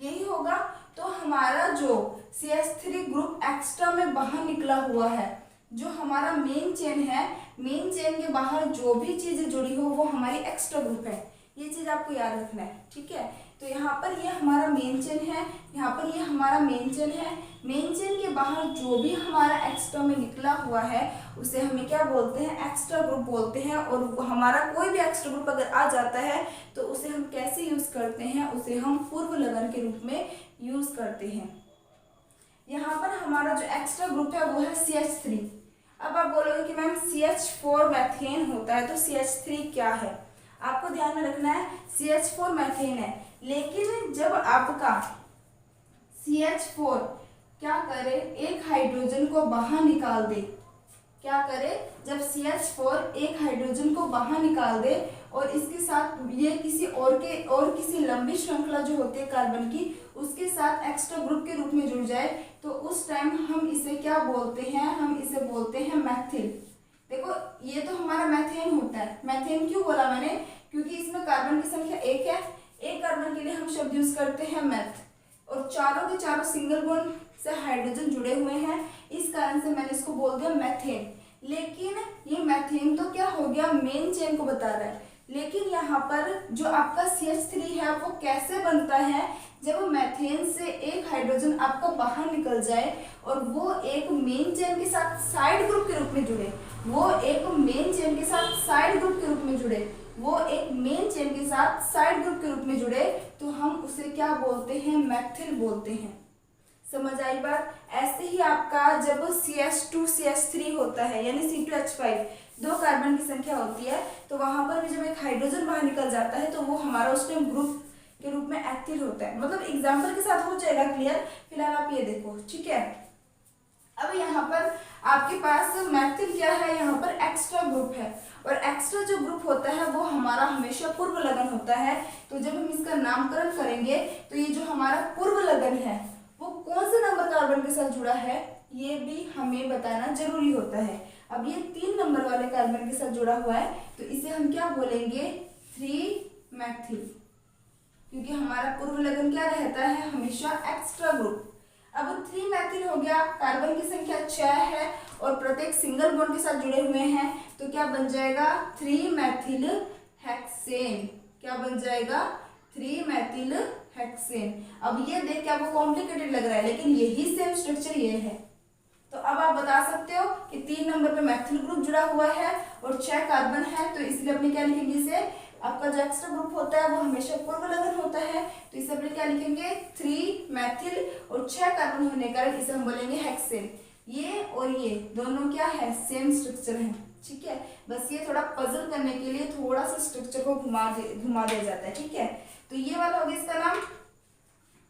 यही होगा। तो हमारा जो CH3 ग्रुप एक्स्ट्रा में बाहर निकला हुआ है, जो हमारा मेन चेन है, मेन चेन के बाहर जो भी चीजें जुड़ी हो वो हमारी एक्स्ट्रा ग्रुप है। ये चीज आपको याद रखना है, ठीक है। तो यहाँ पर ये हमारा मेन चेन है, यहाँ पर ये हमारा मेन चेन है। मेन चेन के बाहर जो भी हमारा एक्स्ट्रा में निकला हुआ है उसे हमें क्या बोलते हैं, एक्स्ट्रा ग्रुप बोलते हैं। और हमारा कोई भी एक्स्ट्रा ग्रुप अगर आ जाता है तो उसे हम कैसे यूज करते हैं, उसे हम पूर्व लगन के रूप में यूज करते हैं। यहाँ पर हमारा जो एक्स्ट्रा ग्रुप है वो है CH3। अब आप बोलोगे कि मैम CH4 मैथेन होता है, तो CH3 क्या है। आपको ध्यान में रखना है CH4 मैथेन है, लेकिन जब आपका CH4 क्या करे, एक हाइड्रोजन को बाहर निकाल दे, क्या करे, जब CH4 एक हाइड्रोजन को बाहर निकाल दे और इसके साथ ये किसी और किसी लंबी श्रृंखला जो होती है कार्बन की उसके साथ एक्स्ट्रा ग्रुप के रूप में जुड़ जाए, तो उस टाइम हम इसे क्या बोलते हैं, हम इसे बोलते हैं मैथिल। देखो ये तो हमारा मैथेन होता है। मैथेन क्यों बोला मैंने, क्योंकि इसमें कार्बन की संख्या एक है, एक कार्बन के लिए हम शब्द यूज करते हैं मैथ, और चारों के चारों सिंगल बॉन्ड से हाइड्रोजन जुड़े हुए हैं, इस कारण से मैंने इसको बोल दिया मैथेन। लेकिन ये मैथेन तो क्या हो गया, मेन चेन को बता रहा है। लेकिन यहाँ पर जो आपका CH3 है वो कैसे बनता है, जब मैथेन से एक हाइड्रोजन आपका बाहर निकल जाए और वो एक मेन चेन के साथ साइड ग्रुप के रूप में जुड़े, वो एक मेन चेन के साथ साइड ग्रुप के रूप में जुड़े, वो एक मेन चेन के साथ साइड ग्रुप के रूप में जुड़े, तो हम उसे क्या बोलते हैं, मैथिल बोलते हैं। समझ आई बात। ऐसे ही आपका जब CH2 CH3 होता है यानी C2H5, दो कार्बन की संख्या होती है, तो वहां पर भी जब एक हाइड्रोजन बाहर निकल जाता है तो वो हमारा उस टाइम ग्रुप के रूप में एक्टिव होता है। मतलब एग्जाम्पल के साथ हो जाएगा क्लियर, फिलहाल आप ये देखो, ठीक है। अब यहाँ पर आपके पास मैथिल क्या है, यहाँ पर एक्स्ट्रा ग्रुप है, और एक्स्ट्रा जो ग्रुप होता है वो हमारा हमेशा पूर्व लगन होता है। तो जब हम इसका नामकरण करेंगे तो ये जो हमारा पूर्व लगन है वो कौन से नंबर कार्बन के साथ जुड़ा है ये भी हमें बताना जरूरी होता है। अब ये 3 नंबर वाले कार्बन के साथ जुड़ा हुआ है, तो इसे हम क्या बोलेंगे, 3 मैथिल, क्योंकि हमारा पूर्व लगन क्या रहता है, हमेशा एक्स्ट्रा ग्रुप। अब 3 मैथिल हो गया, कार्बन की संख्या 6 है और प्रत्येक सिंगल बॉन्ड के साथ जुड़े हुए हैं, तो क्या बन जाएगा, 3 मैथिल हेक्सेन। क्या बन जाएगा, 3 मैथिल हेक्सेन। अब ये देख के आपको कॉम्प्लिकेटेड लग रहा है, लेकिन यही सेम स्ट्रक्चर ये है। तो अब आप बता सकते हो कि 3 नंबर पे मैथिल ग्रुप जुड़ा हुआ है और 6 कार्बन है, तो इसलिए अपने क्या लिखेंगे, इसे आपका जो एक्स्ट्रा ग्रुप होता है वो हमेशा पूर्व लगन होता है, तो इसे अपने क्या लिखेंगे, 3 मैथिल और 6 कार्बन होने के कारण इसे हम बोलेंगे हेक्सेन। ये और ये दोनों क्या है, सेम स्ट्रक्चर है, ठीक है। बस ये थोड़ा पजल करने के लिए थोड़ा सा स्ट्रक्चर को घुमा दिया जाता है, ठीक है। तो ये वाला हो गया इसका नाम।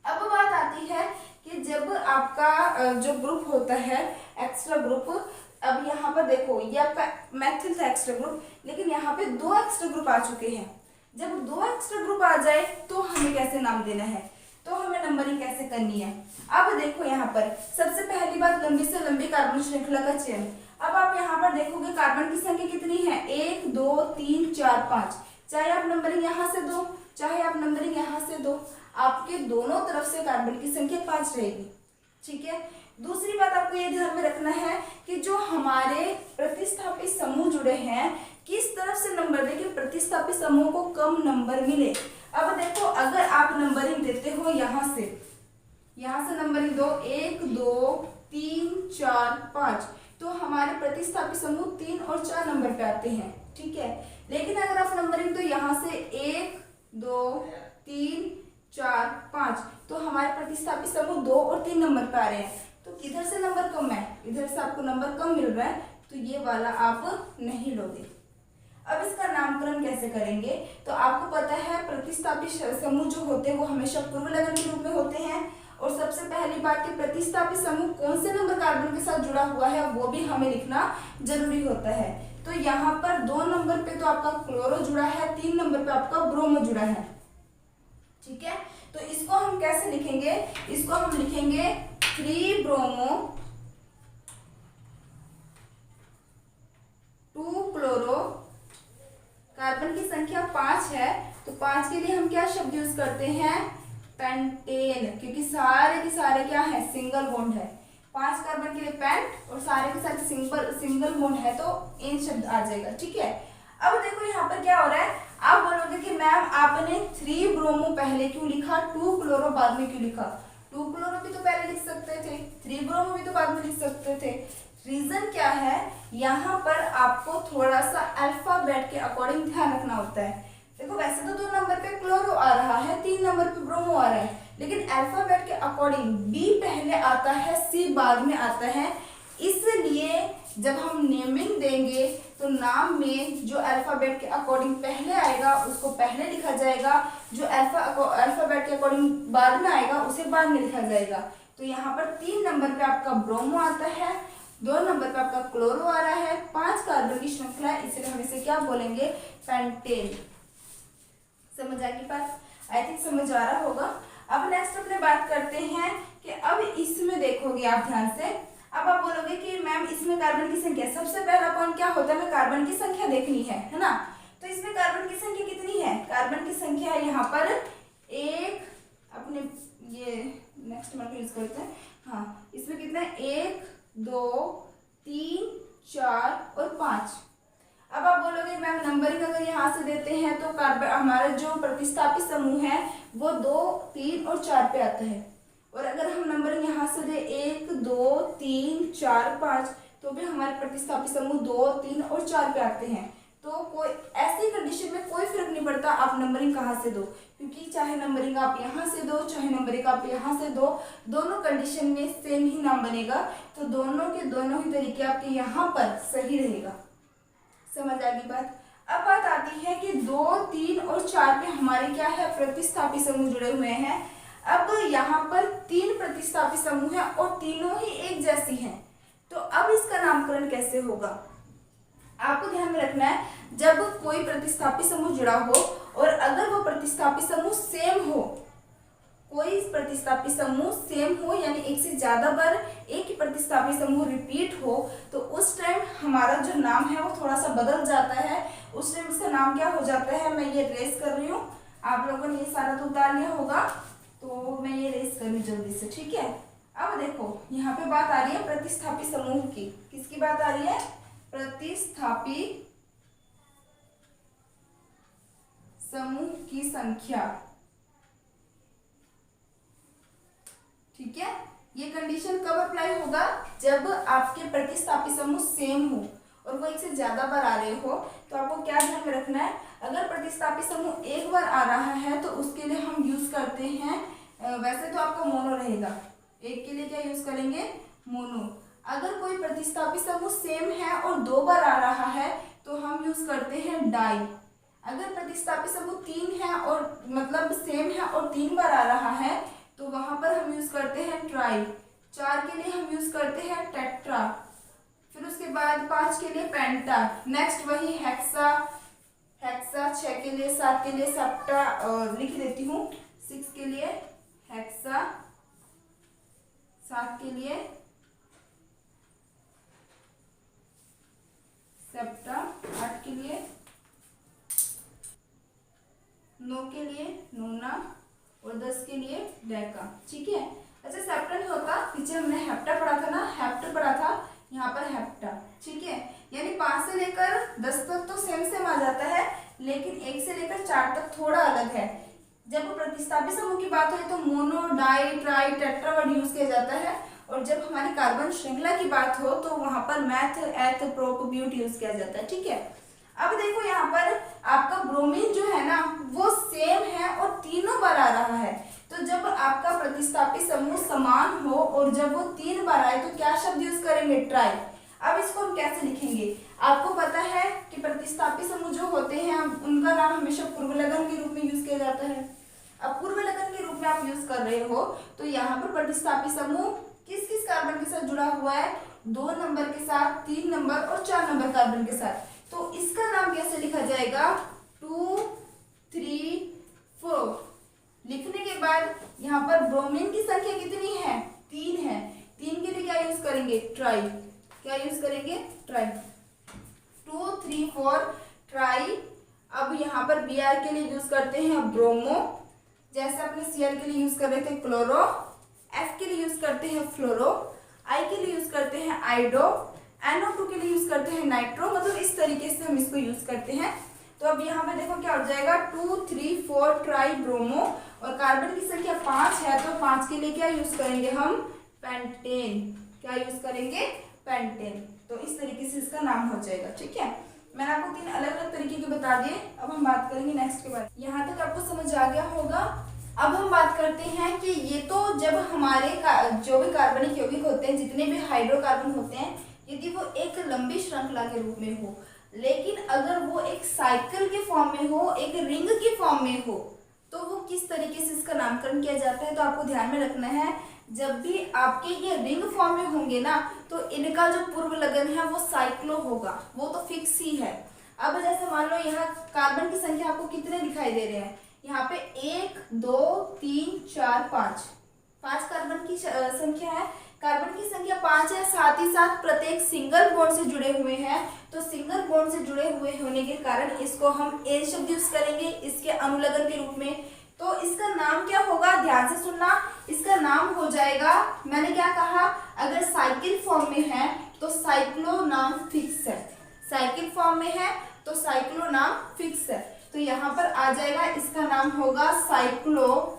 अब बात आती है कि जब आपका जो ग्रुप होता है एक्स्ट्रा ग्रुप, अब यहाँ पर देखो ये आपका मैथिल था एक्स्ट्रा ग्रुप, लेकिन यहाँ पे 2 एक्स्ट्रा ग्रुप आ चुके हैं। जब 2 एक्स्ट्रा ग्रुप आ जाए तो हमें कैसे नाम देना है, तो हमें नंबरिंग कैसे करनी है। अब देखो यहाँ पर सबसे पहली बात, लंबी से लंबी कार्बन श्रृंखला का चयन। अब आप यहाँ पर देखोगे कार्बन की संख्या कितनी है, 1 2 3 4 5। चाहे आप नंबरिंग यहाँ से दो, चाहे आप नंबरिंग यहाँ से दो, आपके दोनों तरफ से कार्बन की संख्या 5 रहेगी, ठीक है। दूसरी बात आपको ये ध्यान में रखना है कि जो हमारे प्रतिस्थापी समूह जुड़े हैं किस तरफ से नंबर दें कि प्रतिस्थापी समूह को कम नंबर मिले। अब देखो अगर आप नंबरिंग देते हो यहाँ से नंबरिंग दो, 1 2 3 4 5, तो हमारे प्रतिस्थापी समूह 3 और 4 नंबर पे आते हैं, ठीक है। लेकिन अगर आप नंबरिंग तो यहाँ से 1 2 3 4 5। तो हमारे प्रतिस्थापी समूह 2 और 3 नंबर पे आ रहे हैं। तो किधर से नंबर कम है? इधर से आपको नंबर कम मिल रहा है, तो ये वाला आप नहीं लोगे। अब इसका नामकरण कैसे करेंगे? तो आपको पता है प्रतिस्थापी समूह जो होते हैं वो हमेशा पूर्व लगन के रूप में होते हैं। और सबसे पहली बात कि प्रतिस्थापी समूह कौन से नंबर कार्बन के साथ जुड़ा हुआ है वो भी हमें लिखना जरूरी होता है। तो यहाँ पर 2 नंबर पे तो आपका क्लोरो जुड़ा है, 3 नंबर पे आपका ब्रोमो जुड़ा है। ठीक है, तो इसको हम कैसे लिखेंगे? इसको हम लिखेंगे 3 ब्रोमो 2 क्लोरो। कार्बन की संख्या 5 है, तो 5 के लिए हम क्या शब्द यूज करते हैं? पेंटेन, क्योंकि सारे के सारे क्या है? सिंगल बॉन्ड है। 5 कार्बन के लिए पेंट और सारे के सारे सिंगल बॉन्ड है, तो एन शब्द आ जाएगा। ठीक है, अब देखो यहाँ पर क्या हो रहा है। आप बोलोगे कि मैम आपने 3 ब्रोमो पहले क्यों लिखा, 2 क्लोरो बाद में क्यों लिखा? 2 क्लोरो भी तो पहले लिख सकते थे, 3 ब्रोमो भी तो बाद में लिख सकते थे। रीजन क्या है? यहाँ पर आपको थोड़ा सा अल्फाबेट के अकॉर्डिंग ध्यान रखना होता है। देखो वैसे तो 2 नंबर पे क्लोरो आ रहा है, 3 नंबर पे ब्रोमो आ रहा है, लेकिन अल्फाबेट के अकॉर्डिंग बी पहले आता है, सी बाद में आता है। इसलिए जब हम नेमिंग देंगे तो नाम में जो अल्फाबेट के अकॉर्डिंग पहले आएगा उसको पहले लिखा जाएगा, जो अल्फाबेट के अकॉर्डिंग बाद में आएगा उसे बाद में लिखा जाएगा। तो यहाँ पर 3 नंबर पे आपका ब्रोमो आता है, 2 नंबर पे आपका क्लोरो आ रहा है, 5 कार्बन की श्रृंखला है, इसलिए हम इसे क्या बोलेंगे? पेंटेन। समझ आ गई बात? आई थिंक समझ आ रहा होगा। अब नेक्स्ट अपने बात करते हैं कि अब इसमें देखोगे आप ध्यान से। अब आप बोलोगे कि मैम इसमें कार्बन की संख्या, सबसे पहला पॉइंट क्या होता है? हमें कार्बन की संख्या देखनी है ना। तो इसमें कार्बन की संख्या कितनी है? कार्बन की संख्या है यहाँ पर एक, अपने ये नेक्स्ट मार्क यूज करते हैं। हाँ, इसमें कितना है? 1 2 3 4 और 5। अब आप बोलोगे मैम नंबरिंग अगर यहाँ से देते हैं तो कार्बन हमारा जो प्रतिस्थापी समूह है वो 2 3 और 4 पे आता है। और अगर हम नंबरिंग यहाँ से दे 1 2 3 4 5, तो भी हमारे प्रतिस्थापी समूह 2 3 और 4 पे आते हैं। तो कोई ऐसी कंडीशन में कोई फर्क नहीं पड़ता आप नंबरिंग कहाँ से दो, क्योंकि चाहे नंबरिंग आप यहाँ से दो चाहे नंबरिंग आप यहाँ से दो, दोनों कंडीशन में सेम ही नाम बनेगा। तो दोनों के दोनों ही तरीके आपके यहाँ पर सही रहेगा। समझ आ गई बात? अब बात आती है कि 2 3 और 4 पे हमारे क्या है? प्रतिस्थापी समूह जुड़े हुए हैं। अब यहाँ पर 3 प्रतिस्थापी समूह है और तीनों ही एक जैसी हैं। तो अब इसका नामकरण कैसे होगा? आपको ध्यान में रखना है, जब कोई प्रतिस्थापी समूह जुड़ा हो और अगर वो प्रतिस्थापी समूह सेम हो, कोई प्रतिस्थापी समूह सेम हो यानी एक से ज्यादा बार एक ही प्रतिस्थापी समूह रिपीट हो, तो उस टाइम हमारा जो नाम है वो थोड़ा सा बदल जाता है। उस टाइम उसका नाम क्या हो जाता है? मैं ये रेस कर रही हूँ, आप लोगों ने ये सारा तो उतार लिया होगा, तो मैं ये रेस कर रही हूँ जल्दी से। ठीक है, अब देखो यहाँ पे बात आ रही है प्रतिस्थापी समूह की। किसकी बात आ रही है? प्रतिस्थापी समूह की संख्या। ठीक है, ये कंडीशन कब अप्लाई होगा? जब आपके प्रतिस्थापी समूह सेम हो और वो एक से ज्यादा बार आ रहे हो। तो आपको क्या ध्यान में रखना है? अगर प्रतिस्थापी समूह एक बार आ रहा है तो उसके लिए हम यूज करते हैं, वैसे तो आपका मोनो रहेगा, एक के लिए क्या यूज करेंगे? मोनो। अगर कोई प्रतिस्थापी समूह सेम है और 2 बार आ रहा है तो हम यूज करते हैं डाई। अगर प्रतिस्थापी समूह 3 है और मतलब सेम है और 3 बार आ रहा है तो वहां पर हम यूज करते हैं ट्राई। 4 के लिए हम यूज करते हैं टेट्रा, फिर उसके बाद 5 के लिए पेंटा, नेक्स्ट वही हेक्सा, 6 के लिए, 7 के लिए सेप्टा, और लिख देती हूँ 6 के लिए हेक्सा, 7 के लिए सेप्टा, 8 के लिए, 9 के लिए नोना और 10 के लिए डेका। ठीक है, अच्छा सेप्टा नहीं होता, पीछे हमने हेप्टा पढ़ा था ना, हेप्टा पढ़ा था, यहाँ पर हेप्टा। ठीक है, यानी 5 से लेकर 10 तक तो सेम आ जाता है, लेकिन 1 से लेकर 4 तक थोड़ा अलग है। जब प्रतिस्थापी समूह की बात हो तो mono, di, tri, tetra word use किया जाता है, और जब हमारी कार्बन श्रृंखला की बात हो तो वहां पर मैथ, एथ, प्रोप, ब्यूट यूज किया जाता है। ठीक है, अब देखो यहाँ पर आपका ब्रोमीन जो है ना वो सेम है और तीनों बार आ रहा है। तो जब आपका प्रतिस्थापी समूह समान हो और जब वो 3 बार आए तो क्या शब्द यूज करेंगे? ट्राई। अब इसको हम कैसे लिखेंगे? आपको पता है कि प्रतिस्थापी समूह जो होते हैं उनका नाम हमेशा पूर्वलग्न के रूप में यूज किया जाता है। अब पूर्वलग्न के रूप में आप यूज कर रहे हो तो यहाँ पर प्रतिस्थापी समूह किस किस कार्बन के साथ जुड़ा हुआ है? 2 नंबर के साथ, 3 नंबर और 4 नंबर कार्बन के साथ। तो इसका नाम कैसे लिखा जाएगा? 2 3 4। लिखने के बाद यहाँ पर ब्रोमीन की संख्या कितनी है? 3 है। 3 के लिए क्या यूज करेंगे? ट्राई। क्या यूज करेंगे? ट्राई। 2 3 4 ट्राई। अब यहाँ पर Br के लिए यूज करते हैं ब्रोमो, जैसे अपने Cl के लिए यूज कर रहे थे क्लोरो। F के लिए यूज करते हैं फ्लोरो। I के लिए यूज करते हैं आइडो। NO2 के लिए यूज करते हैं नाइट्रो। मतलब इस तरीके से हम इसको यूज करते हैं। तो अब यहाँ पे देखो क्या हो जाएगा? 2 3 4 ट्राई ब्रोमो और कार्बन की संख्या 5 है तो 5 के लिए क्या यूज करेंगे हम? पेंटेन। क्या यूज करेंगे? पेंटेन। तो इस तरीके से इसका नाम हो जाएगा। ठीक है, मैंने आपको 3 अलग अलग तरीके के बता दिए। अब हम बात करेंगे नेक्स्ट के बारे में। यहाँ तक आपको समझ आ गया होगा। अब हम बात करते हैं कि ये तो जब हमारे जो भी कार्बनिक यौगिक होते हैं, जितने भी हाइड्रोकार्बन होते हैं, यदि वो एक लंबी श्रृंखला के रूप में हो, लेकिन अगर वो एक साइकिल के फॉर्म में हो, एक रिंग के फॉर्म में हो, तो वो किस तरीके से इसका नामकरण किया जाता है? तो आपको ध्यान में रखना है, जब भी आपके ये रिंग फॉर्म में होंगे ना तो इनका जो पूर्व लगन है वो साइक्लो होगा, वो तो फिक्स ही है। अब जैसे मान लो यहाँ कार्बन की संख्या आपको कितने दिखाई दे रहे हैं? यहाँ पे 1 2 3 4 5 कार्बन की संख्या है। कार्बन की संख्या 5 है, साथ ही साथ प्रत्येक सिंगल बॉन्ड से जुड़े हुए हैं। तो सिंगल बॉन्ड से जुड़े हुए होने के कारण इसको हम एन शब्द यूज करेंगे इसके अनुलग्न के रूप में। तो इसका नाम क्या होगा? ध्यान से सुनना। इसका नाम हो जाएगा, मैंने क्या कहा, अगर साइकिल फॉर्म में है तो साइक्लो नाम फिक्स है। साइकिल फॉर्म में है तो साइक्लो नाम फिक्स है। तो यहाँ पर आ जाएगा, इसका नाम होगा साइक्लो।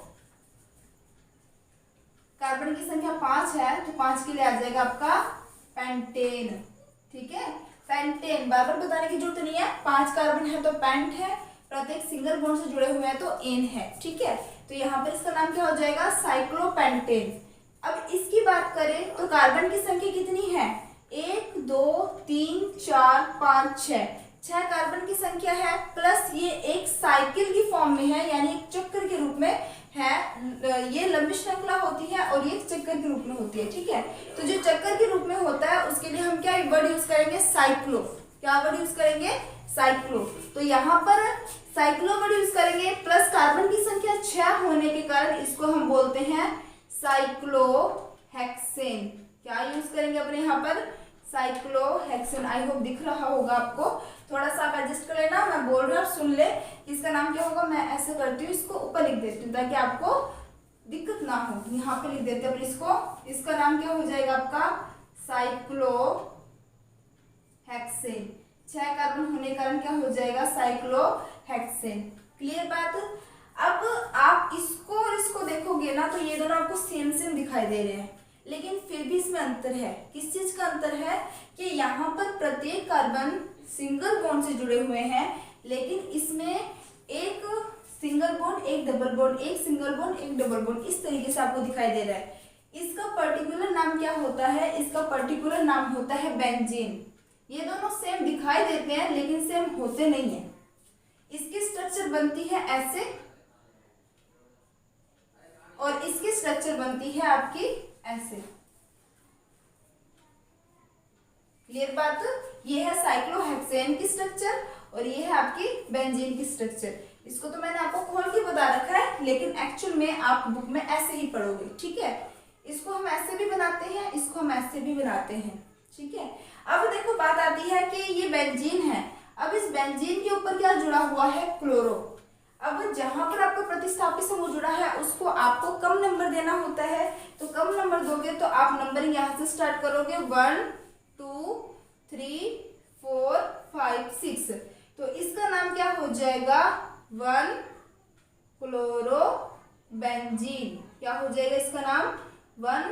कार्बन की संख्या 5 है तो 5 के लिए आ जाएगा आपका पेंटेन। ठीक है, पेंटेन बार बार बताने की जरूरत नहीं है। 5 कार्बन है तो पेंट है, प्रत्येक सिंगल बॉन्ड से जुड़े हुए हैं तो एन है। ठीक है, तो यहाँ पर इसका नाम क्या हो जाएगा? साइक्लोपेंटेन। अब इसकी बात करें तो कार्बन की संख्या कितनी है? 1 2 3 4 5 6 कार्बन की संख्या है, प्लस ये एक साइकिल की फॉर्म में है, यानी एक चक्कर के रूप में है। ये लंबी श्रृंखला होती है और ये चक्कर के रूप में होती है। ठीक है, तो जो चक्कर के रूप में होता है उसके लिए हम क्या वर्ड यूज करेंगे? साइक्लो। क्या वर्ड यूज करेंगे? साइक्लो। तो यहाँ पर साइक्लो वर्ड यूज करेंगे, प्लस कार्बन की संख्या 6 होने के कारण इसको हम बोलते हैं साइक्लोहेक्सेन। क्या यूज करेंगे अपने यहाँ पर? साइक्लोहेक्सेन। आई होप दिख रहा होगा आपको। थोड़ा सा आप एडजस्ट कर लेना, मैं बोल रही हूँ सुन ले। इसका नाम क्या होगा? मैं ऐसे करती हूँ, इसको ऊपर लिख देती हूँ ताकि आपको दिक्कत ना हो। यहाँ पे लिख देते हैं इसको। इसका नाम क्या हो जाएगा आपका? साइक्लोहेक्सेन। 6 कार्बन होने के कारण क्या हो जाएगा? साइक्लोहेक्सेन। क्लियर बात? अब आप इसको और इसको देखोगे ना तो ये दोनों आपको सेम सेम दिखाई दे रहे हैं, लेकिन फिर भी इसमें अंतर है। किस चीज का अंतर है? कि यहाँ पर प्रत्येक कार्बन सिंगल बॉन्ड से जुड़े हुए हैं, लेकिन इसमें एक सिंगल बॉन्ड, एक डबल बॉन्ड, एक सिंगल बॉन्ड, एक डबल बॉन्ड, इस तरीके से आपको दिखाई दे रहा है। इसका पर्टिकुलर नाम क्या होता है? इसका पर्टिकुलर नाम होता है बेंजीन। ये दोनों सेम दिखाई देते हैं लेकिन सेम होते नहीं है। इसकी स्ट्रक्चर बनती है ऐसे और इसकी स्ट्रक्चर बनती है आपकी ऐसे। क्लियर बात? ये है साइक्लोहेक्सेन की स्ट्रक्चर और ये है आपकी बेंजीन की स्ट्रक्चर। इसको तो मैंने आपको खोल के बता रखा है, लेकिन एक्चुअल में आप बुक में ऐसे ही पढ़ोगे। ठीक है, इसको हम ऐसे भी बनाते हैं, इसको हम ऐसे भी बनाते हैं। ठीक है, अब देखो बात आती है कि ये बेंजीन है। अब इस बेंजीन के ऊपर क्या जुड़ा हुआ है? क्लोरो। अब जहां पर आपका प्रतिस्थापी समूह जुड़ा है उसको आपको कम नंबर देना होता है, तो कम नंबर दोगे तो आप नंबरिंग यहाँ से स्टार्ट करोगे 1 2 3 4 5 6। तो इसका नाम क्या हो जाएगा? 1 क्लोरो बेंजीन। क्या हो जाएगा इसका नाम? 1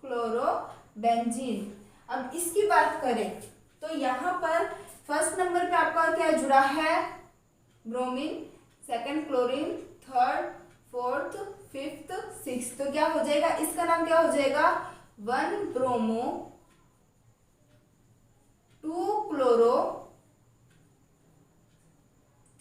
क्लोरो बेंजीन। अब इसकी बात करें तो यहाँ पर फर्स्ट नंबर पे आपका क्या जुड़ा है, bromine, second chlorine, third, fourth, fifth, six. तो क्या हो जाएगा, इसका नाम क्या हो जाएगा, 1 ब्रोमो 2 क्लोरो,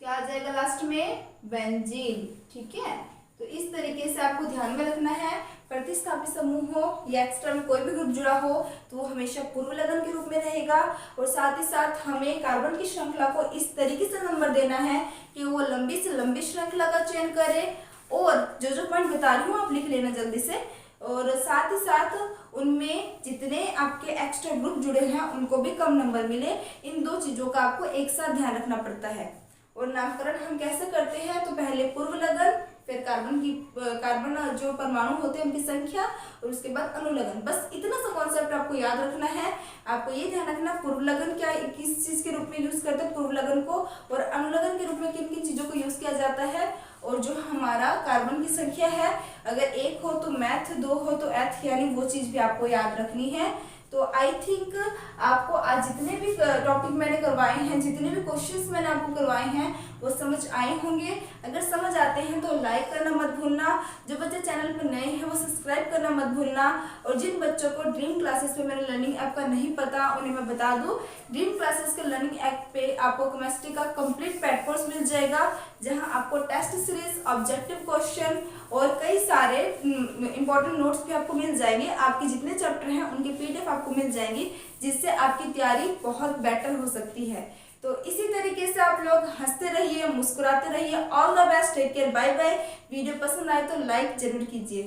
क्या आ जाएगा लास्ट में, बेंजीन। ठीक है, तो इस तरीके से आपको ध्यान में रखना है, प्रतिस्थापित समूह हो या एक्स्ट्रा में कोई भी ग्रुप जुड़ा हो तो वो हमेशा पूर्व लगन के रूप में रहेगा। और साथ ही साथ हमें कार्बन की श्रृंखला को इस तरीके से नंबर देना है कि वो लंबी से लंबी श्रृंखला का चयन करे। और जो जो पॉइंट बता रही हूँ आप लिख लेना जल्दी से। और साथ ही साथ उनमें जितने आपके एक्स्ट्रा ग्रुप जुड़े हैं उनको भी कम नंबर मिले। इन दो चीजों का आपको एक साथ ध्यान रखना पड़ता है। और नामकरण हम कैसे करते हैं, तो पहले पूर्व लगन, फिर कार्बन जो परमाणु होते हैं उनकी संख्या, और उसके बाद अनुलगन। बस इतना सा कॉन्सेप्ट आपको याद रखना है। आपको ये ध्यान रखना पूर्व लगन क्या किस चीज के रूप में यूज करते हैं पूर्व लगन को, और अनुलगन के रूप में किन किन चीजों को यूज किया जाता है। और जो हमारा कार्बन की संख्या है, अगर 1 हो तो मैथ, 2 हो तो एथ, यानी वो चीज भी आपको याद रखनी है। तो आई थिंक आपको आज जितने भी टॉपिक मैंने करवाए हैं, जितने भी क्वेश्चंस मैंने आपको करवाए हैं वो समझ आए होंगे। अगर समझ आते हैं तो लाइक करना मत भूलना। जो बच्चे चैनल पर नए हैं वो सब्सक्राइब करना मत भूलना। और जिन बच्चों को ड्रीम क्लासेस पे मेरे लर्निंग ऐप का नहीं पता उन्हें मैं बता दूं, ड्रीम क्लासेस के लर्निंग ऐप पे आपको केमिस्ट्री का कंप्लीट पैड कोर्स मिल जाएगा, जहां आपको टेस्ट सीरीज, ऑब्जेक्टिव क्वेश्चन और कई सारे इंपॉर्टेंट नोट्स भी आपको मिल जाएंगे। आपके जितने चैप्टर हैं उनके पीडीएफ आपको मिल जाएंगी, जिससे आपकी तैयारी बहुत बेटर हो सकती है। तो इसी तरीके से आप लोग हंसते रहिए, मुस्कुराते रहिए। All the best, take care, bye bye. Video पसंद आए तो लाइक जरूर कीजिए।